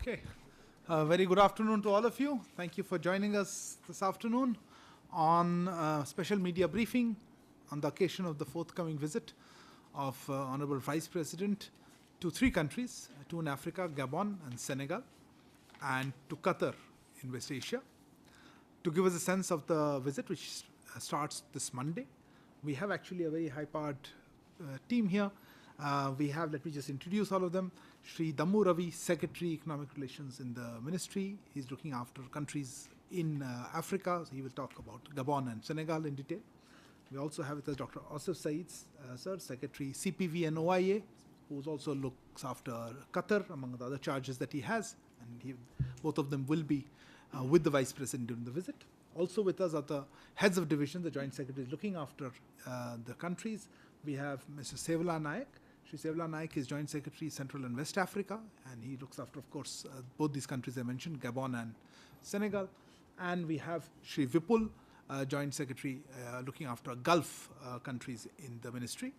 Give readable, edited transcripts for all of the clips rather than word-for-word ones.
Okay. Very good afternoon to all of you. Thank you for joining us this afternoon on a special media briefing on the occasion of the forthcoming visit of Honorable Vice President to three countries, two in Africa, Gabon and Senegal, and to Qatar in West Asia. To give us a sense of the visit, which starts this Monday, we have actually a very high-powered team here. We have, let me just introduce all of them. Shri Dammu Ravi, Secretary, Economic Relations in the Ministry. He's looking after countries in Africa. So he will talk about Gabon and Senegal in detail. We also have with us Dr. Asif Saeed, Sir, Secretary, CPV and OIA, who also looks after Qatar, among the other charges that he has. And both of them will be with the Vice President during the visit. Also with us are the heads of division, the Joint Secretaries looking after the countries. We have Mr. Sevala Naik. Shri Sevala Naik is Joint Secretary, Central and West Africa, and he looks after, of course, both these countries I mentioned, Gabon and Senegal. And we have Shri Vipul, Joint Secretary, looking after Gulf countries in the ministry.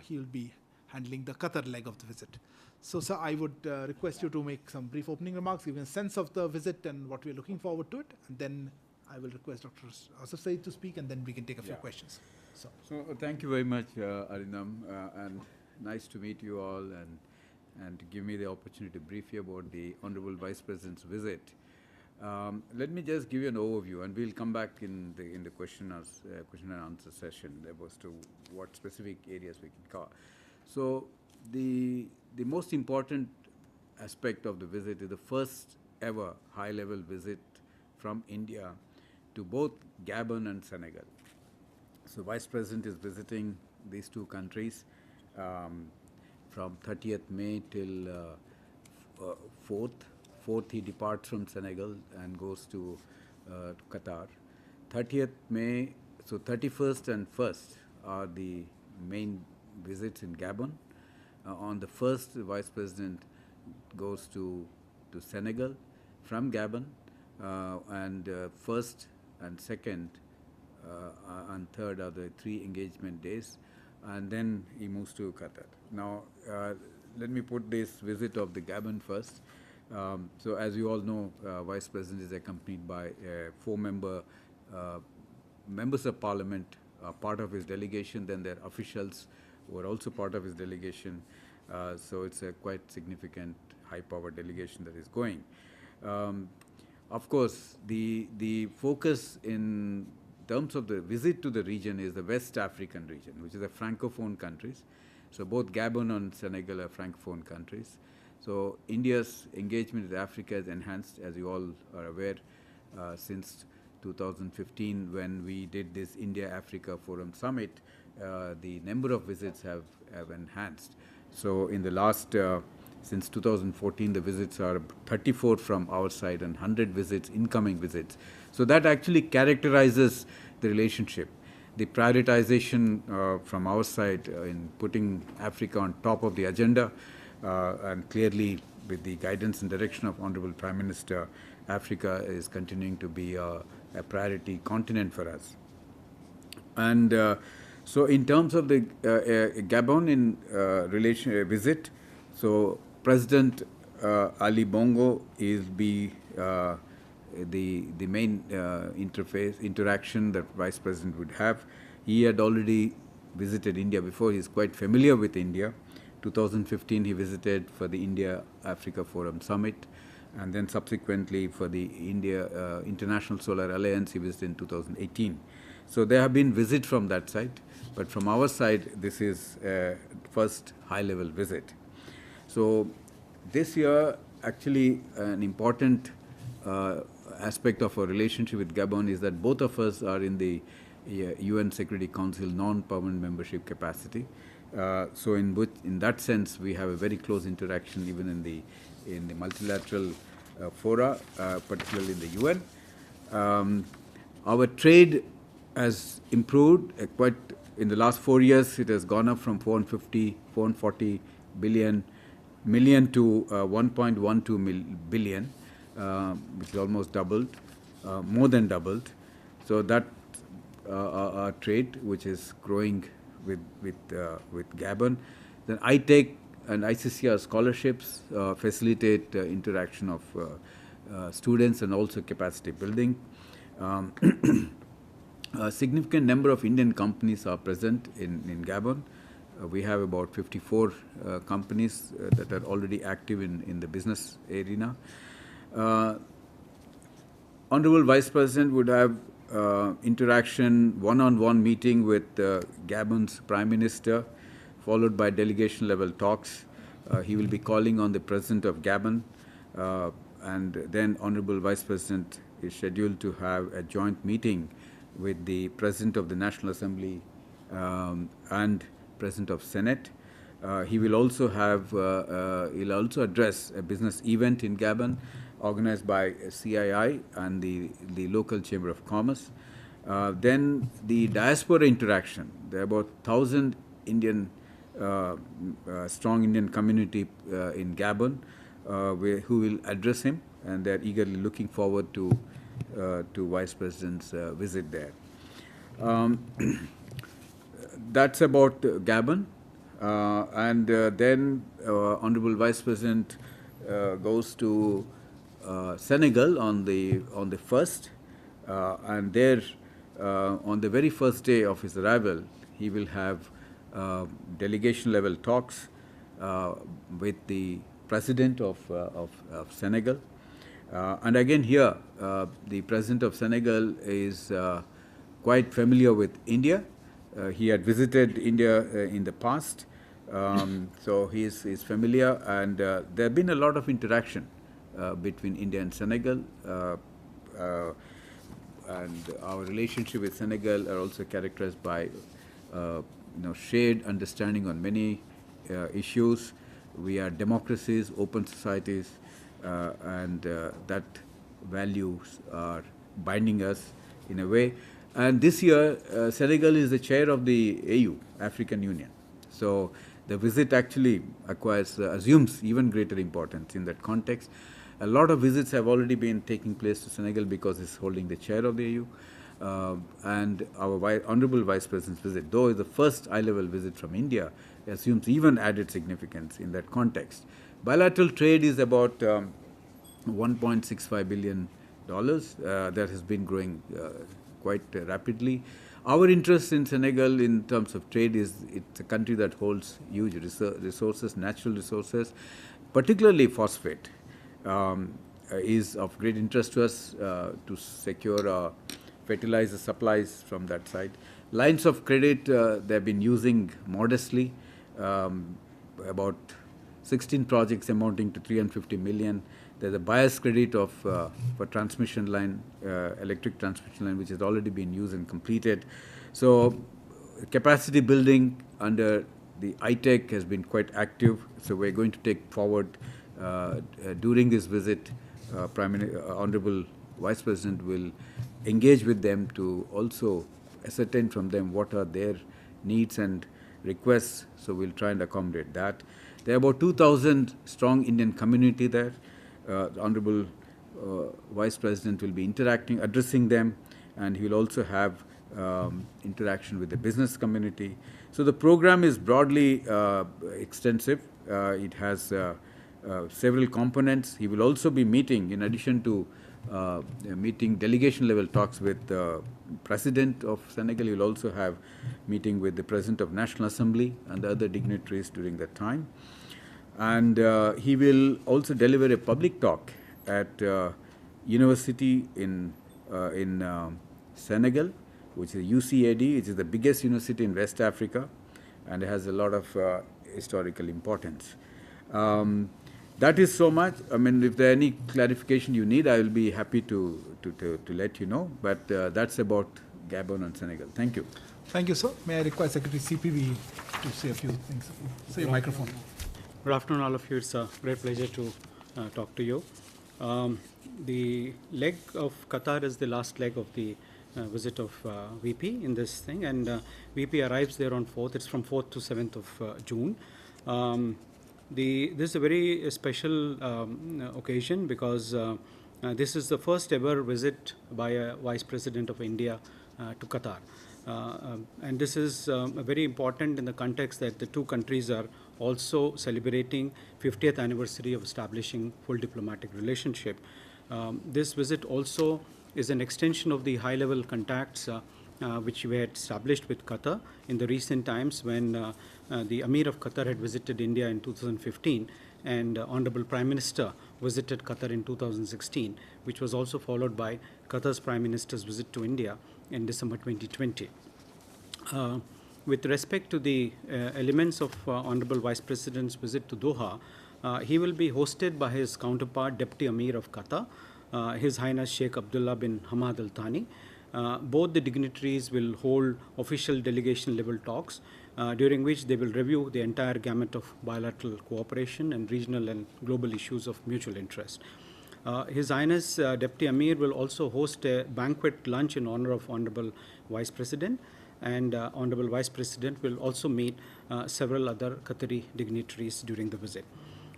He will be handling the Qatar leg of the visit. So, sir, I would request you to make some brief opening remarks, give a sense of the visit and what we are looking forward to it, and then I will request Dr. Asif Saeed to speak, and then we can take a few questions. So thank you very much, Arindam, and nice to meet you all, and to give me the opportunity to brief you about the Honorable Vice President's visit. Let me just give you an overview, and we'll come back in the question and answer session as to what specific areas we can cover. So the most important aspect of the visit is the first ever high-level visit from India to both Gabon and Senegal. So Vice President is visiting these two countries from 30th May till 4th. 4th he departs from Senegal and goes to Qatar. 30th May, so 31st and 1st are the main visits in Gabon. On the 1st, the Vice President goes to Senegal from Gabon, and 1st and 2nd and 3rd are the three engagement days, and then he moves to Qatar. Now, let me put this visit of the Gabon first. So as you all know, Vice President is accompanied by 4 members of Parliament, part of his delegation, then there are officials who are also part of his delegation. So it's a quite significant high-powered delegation that is going. Of course, the focus in terms of the visit to the region is the West African region, which is a Francophone countries. So both Gabon and Senegal are Francophone countries. So India's engagement with Africa is enhanced, as you all are aware, since 2015 when we did this India-Africa Forum Summit. The number of visits have enhanced. So in the last, since 2014, the visits are 34 from our side and 100 visits, incoming visits. So that actually characterizes the relationship. The prioritization from our side in putting Africa on top of the agenda, and clearly with the guidance and direction of Honorable Prime Minister, Africa is continuing to be a priority continent for us. And so in terms of the Gabon visit, so President Ali Bongo is the main interaction that Vice President would have. He had already visited India before. He's quite familiar with India. 2015 he visited for the India-Africa Forum Summit, and then subsequently for the India International Solar Alliance he visited in 2018. So there have been visits from that side, but from our side this is first high-level visit. So this year actually an important aspect of our relationship with Gabon is that both of us are in the UN Security Council non-permanent membership capacity. So in that sense, we have a very close interaction even in the multilateral fora, particularly in the UN. Our trade has improved quite in the last 4 years. It has gone up from 440 million to 1.12 billion, which is almost doubled, more than doubled. So that our trade, which is growing with Gabon. Then I take and ICCR scholarships facilitate interaction of students and also capacity building. Um, a significant number of Indian companies are present in Gabon. We have about 54 companies that are already active in the business arena. Honorable Vice President would have interaction, one-on-one meeting with Gabon's Prime Minister, followed by delegation-level talks. He will be calling on the President of Gabon, and then Honorable Vice President is scheduled to have a joint meeting with the President of the National Assembly and President of Senate. He will also have, he'll also address a business event in Gabon organized by CII and the local Chamber of Commerce. Then the diaspora interaction. There are about 1,000 Indian, strong Indian community in Gabon who will address him, and they're eagerly looking forward to Vice President's visit there. That's about Gabon. And then Honorable Vice President goes to Senegal on the 1st, and there on the very first day of his arrival, he will have delegation level talks with the President of Senegal. And again here, the President of Senegal is quite familiar with India. He had visited India in the past, so he is familiar, and there have been a lot of interaction between India and Senegal, and our relationship with Senegal are also characterized by shared understanding on many issues. We are democracies, open societies, and that values are binding us in a way. And this year, Senegal is the chair of the AU, African Union. So the visit actually assumes even greater importance in that context. A lot of visits have already been taking place to Senegal because it's holding the chair of the AU. And our Honorable Vice President's visit, though is the first eye-level visit from India, assumes even added significance in that context. Bilateral trade is about $1.65 billion. That has been growing quite rapidly. Our interest in Senegal in terms of trade is it's a country that holds huge resources, natural resources, particularly phosphate. Is of great interest to us to secure fertilizer supplies from that side. Lines of credit they've been using modestly, about 16 projects amounting to 350 million. There's a bias credit of for transmission line, electric transmission line, which has already been used and completed. So capacity building under the ITEC has been quite active. So we're going to take forward during this visit, Honorable Vice President will engage with them to also ascertain from them what are their needs and requests. So we'll try and accommodate that. There are about 2,000 strong Indian community there. The Honorable Vice President will be interacting, addressing them, and he will also have interaction with the business community. So the program is broadly extensive. It has several components. He will also be meeting, in addition to meeting delegation-level talks with the President of Senegal, he will also have meeting with the President of National Assembly and the other dignitaries during that time. And he will also deliver a public talk at university in Senegal, which is UCAD, which is the biggest university in West Africa, and it has a lot of historical importance. That is so much. I mean, if there are any clarification you need, I will be happy to let you know. But that's about Gabon and Senegal. Thank you. Thank you, sir. May I request Secretary CPB to say a few things? Say your microphone. Good afternoon, all of you. It's a great pleasure to talk to you. The leg of Qatar is the last leg of the visit of VP in this thing, and VP arrives there on 4th. It's from 4th to 7th of June. This is a very special occasion because this is the first ever visit by a Vice President of India to Qatar. And this is very important in the context that the two countries are also celebrating 50th anniversary of establishing full diplomatic relationship. This visit also is an extension of the high-level contacts which we had established with Qatar in the recent times when the Emir of Qatar had visited India in 2015 and Honorable Prime Minister visited Qatar in 2016, which was also followed by Qatar's Prime Minister's visit to India in December 2020. With respect to the elements of Honorable Vice President's visit to Doha, he will be hosted by his counterpart, Deputy Emir of Qatar, His Highness Sheikh Abdullah bin Hamad Al Thani. Both the dignitaries will hold official delegation-level talks, during which they will review the entire gamut of bilateral cooperation and regional and global issues of mutual interest. His Highness Deputy Emir will also host a banquet lunch in honor of Honorable Vice President, and Honorable Vice President will also meet several other Qatari dignitaries during the visit.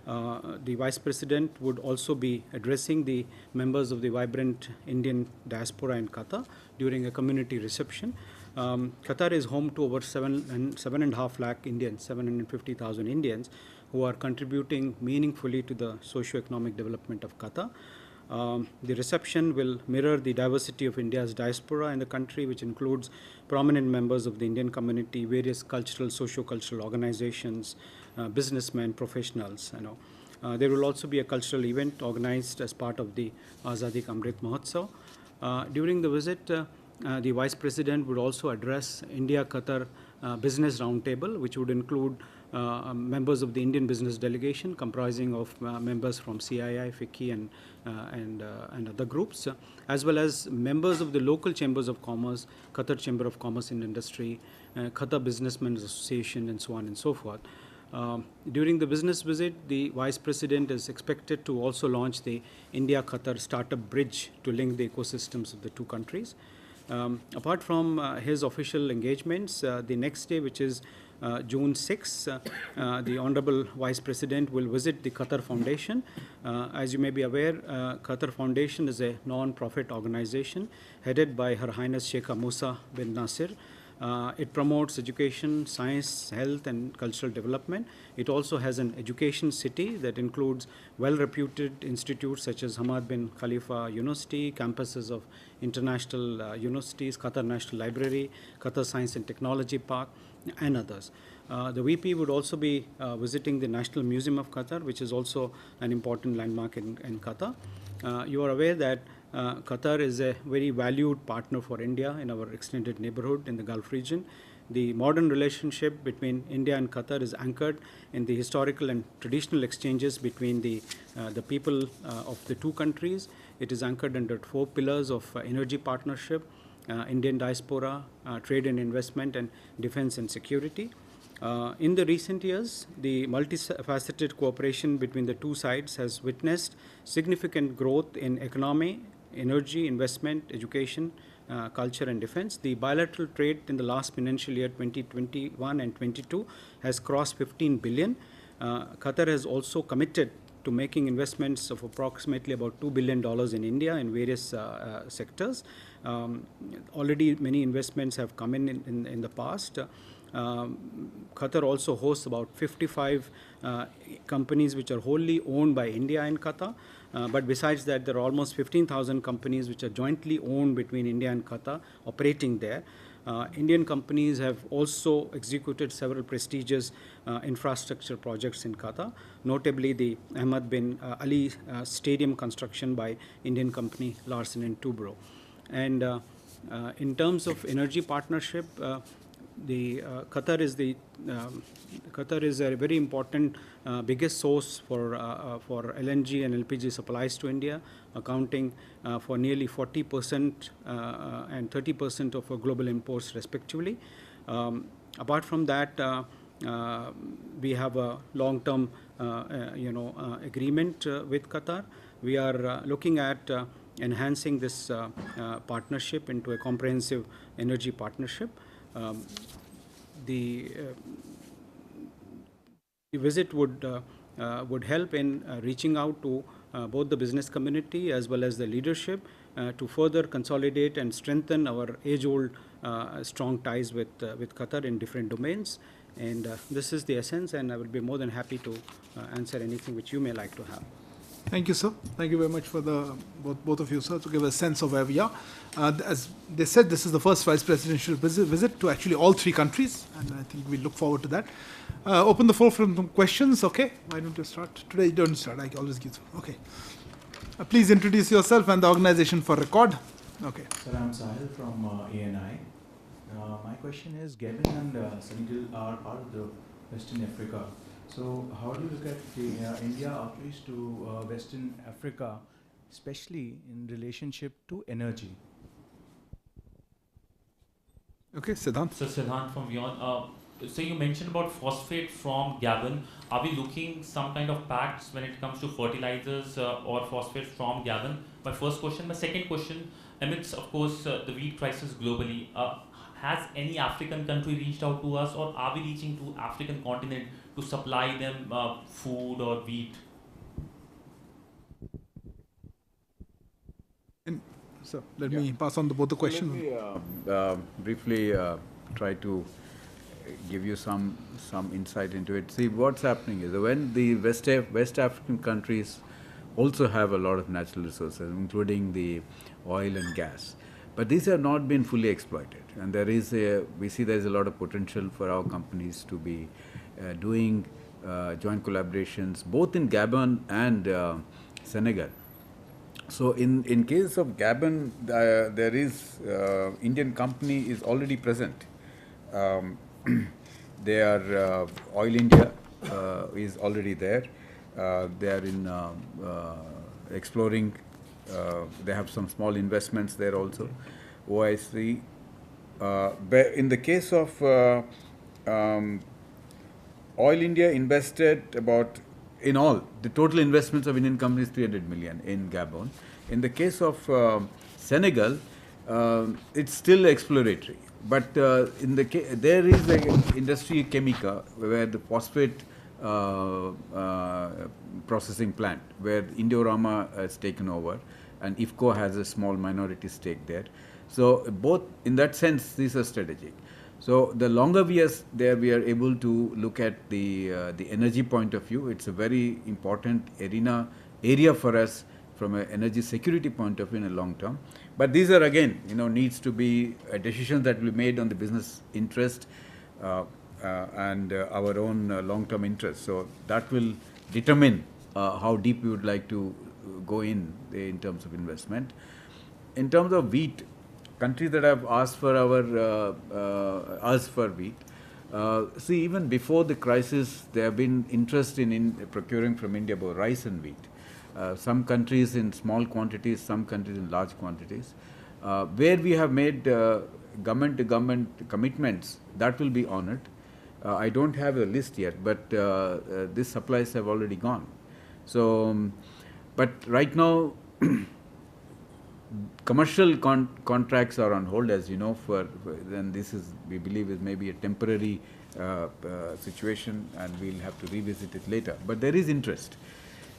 The Vice President would also be addressing the members of the vibrant Indian diaspora in Qatar during a community reception. Qatar is home to over 7.5 lakh Indians, 750,000 Indians, who are contributing meaningfully to the socio-economic development of Qatar. The reception will mirror the diversity of India's diaspora in the country, which includes prominent members of the Indian community, various cultural, socio-cultural organizations, businessmen, professionals. There will also be a cultural event organized as part of the Azadi Ka Amrit Mahotsav. During the visit, the Vice President would also address India-Qatar Business Roundtable, which would include members of the Indian business delegation, comprising of members from CII, FICCI, and other groups, as well as members of the local chambers of commerce, Qatar Chamber of Commerce and Industry, Qatar Businessmen's Association, and so on and so forth. During the business visit, the Vice President is expected to also launch the India-Qatar Startup Bridge to link the ecosystems of the two countries. Apart from his official engagements, the next day, which is June 6, the Honorable Vice President will visit the Qatar Foundation. As you may be aware, Qatar Foundation is a non-profit organization headed by Her Highness Sheikh Musa bin Nasir. It promotes education, science, health, and cultural development. It also has an education city that includes well-reputed institutes such as Hamad bin Khalifa University, campuses of international universities, Qatar National Library, Qatar Science and Technology Park, and others. The VP would also be visiting the National Museum of Qatar, which is also an important landmark in Qatar. You are aware that Qatar is a very valued partner for India in our extended neighborhood in the Gulf region. The modern relationship between India and Qatar is anchored in the historical and traditional exchanges between the people of the two countries. It is anchored under 4 pillars of energy partnership, Indian diaspora, trade and investment, and defense and security. In the recent years, the multifaceted cooperation between the two sides has witnessed significant growth in economy, energy, investment, education, culture, and defense. The bilateral trade in the last financial year 2021 and 22 has crossed 15 billion. Qatar has also committed to making investments of approximately about $2 billion in India in various sectors. Already many investments have come in the past. Qatar also hosts about 55 companies which are wholly owned by India and Qatar. But besides that, there are almost 15,000 companies which are jointly owned between India and Qatar operating there. Indian companies have also executed several prestigious infrastructure projects in Qatar, notably the Ahmad bin Ali Stadium construction by Indian company Larsen and Toubro. And in terms of energy partnership, Qatar is a very important biggest source for LNG and LPG supplies to India, accounting for nearly 40% and 30% of our global imports respectively. Apart from that, we have a long-term agreement with Qatar. We are looking at enhancing this partnership into a comprehensive energy partnership. The visit would help in reaching out to both the business community as well as the leadership to further consolidate and strengthen our age-old strong ties with Qatar in different domains. And this is the essence, and I will be more than happy to answer anything which you may like to have. Thank you, sir. Thank you very much for the both of you, sir, to give a sense of where we are. As they said, this is the first vice presidential visit to actually all three countries, and I think we look forward to that. Open the floor for some questions. Okay, why don't you start? Today you don't start. I always give. Okay. Please introduce yourself and the organization for record. Okay. Sir, I'm Sahil from ANI. My question is, Gabon and Senegal are part of the Western Africa. So how do you look at the India outreach to Western Africa, especially in relationship to energy? Okay, Siddhant. So Siddhant from Beyond. So you mentioned about phosphate from Gabon. Are we looking some kind of pacts when it comes to fertilizers or phosphate from Gabon? My first question. My second question, amidst of course the wheat crisis globally, has any African country reached out to us, or are we reaching to African continent to supply them food or wheat? So let me pass on both the questions. Let me briefly try to give you some insight into it. See, what's happening is when the West African countries also have a lot of natural resources, including the oil and gas, but these have not been fully exploited, and we see there is a lot of potential for our companies to be doing joint collaborations both in Gabon and Senegal. So in case of Gabon, there is Indian company is already present. They are Oil India is already there. They are in exploring. They have some small investments there also. OIC. In the case of Oil India invested about, in all, the total investments of Indian companies 300 million in Gabon. In the case of Senegal, it's still exploratory. But there is an industry chemical where the phosphate processing plant where Indorama has taken over, and IFCO has a small minority stake there. So both in that sense, these are strategic. So the longer we are there, we are able to look at the energy point of view. It's a very important area for us from an energy security point of view in a long term. But these are again, needs to be decisions that will be made on the business interest and our own long-term interest. So that will determine how deep we would like to go in terms of investment. In terms of wheat, countries that have asked for us for wheat. See, even before the crisis, there have been interest in procuring from India both rice and wheat. Some countries in small quantities, some countries in large quantities. Where we have made government-to-government commitments, that will be honored. I don't have a list yet, but these supplies have already gone. So, but right now, commercial contracts are on hold, as you know, then this is, we believe, is maybe a temporary situation, and we'll have to revisit it later. But there is interest.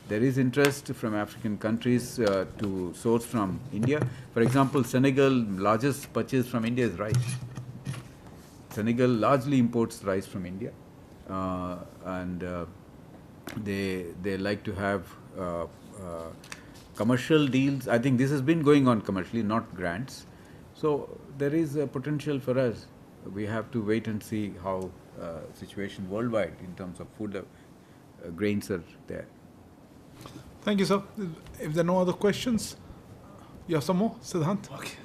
There is interest from African countries to source from India. For example, Senegal, largest purchase from India is rice. Senegal largely imports rice from India, and they like to have commercial deals. I think this has been going on commercially, not grants. So there is a potential for us. We have to wait and see how situation worldwide in terms of food grains are there. Thank you, sir. If there are no other questions, you have some more, Siddhant? Okay.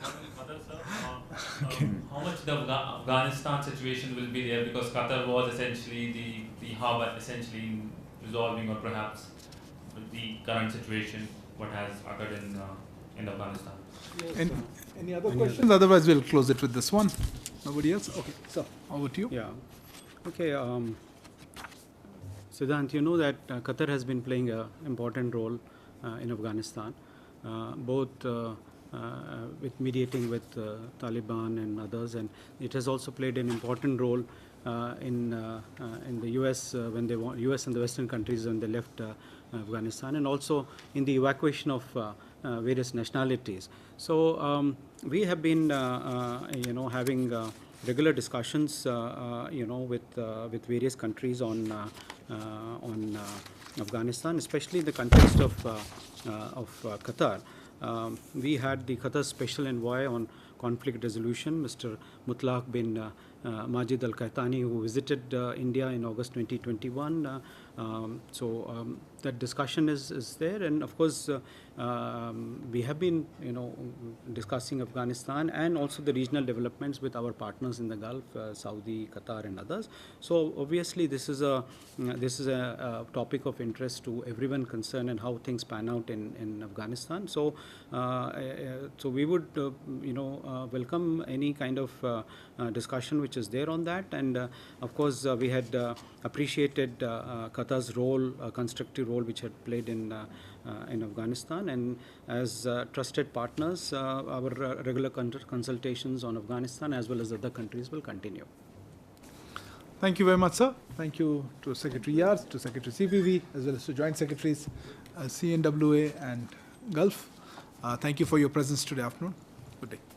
Okay. How much the Afghanistan situation will be there, because Qatar was essentially the hub essentially in resolving, or perhaps with the current situation, what has occurred in Afghanistan. Yes, any other questions? Otherwise, we'll close it with this one. Nobody else? Okay, so over to you. Yeah. Okay. Siddhant, you know that Qatar has been playing an important role in Afghanistan, both with mediating with Taliban and others, and it has also played an important role in the U.S. When they U.S. and the Western countries when they left Afghanistan, and also in the evacuation of various nationalities. So we have been, having regular discussions, with various countries on Afghanistan, especially in the context of Qatar. We had the Qatar Special Envoy on Conflict Resolution, Mr. Mutlaq bin Majid Al-Qahtani, who visited India in August 2021. That discussion is there, and of course we have been discussing Afghanistan and also the regional developments with our partners in the Gulf, Saudi, Qatar, and others. So obviously this is a topic of interest to everyone concerned, and how things pan out in Afghanistan. So we would welcome any kind of discussion which is there on that, and of course we had appreciated Qatar's role, constructive role which had played in Afghanistan, and as trusted partners, our regular consultations on Afghanistan as well as other countries will continue. Thank you very much, sir. Thank you to Secretary Yars, to Secretary CPV, as well as to Joint Secretaries CNWA and Gulf. Thank you for your presence today afternoon. Good day.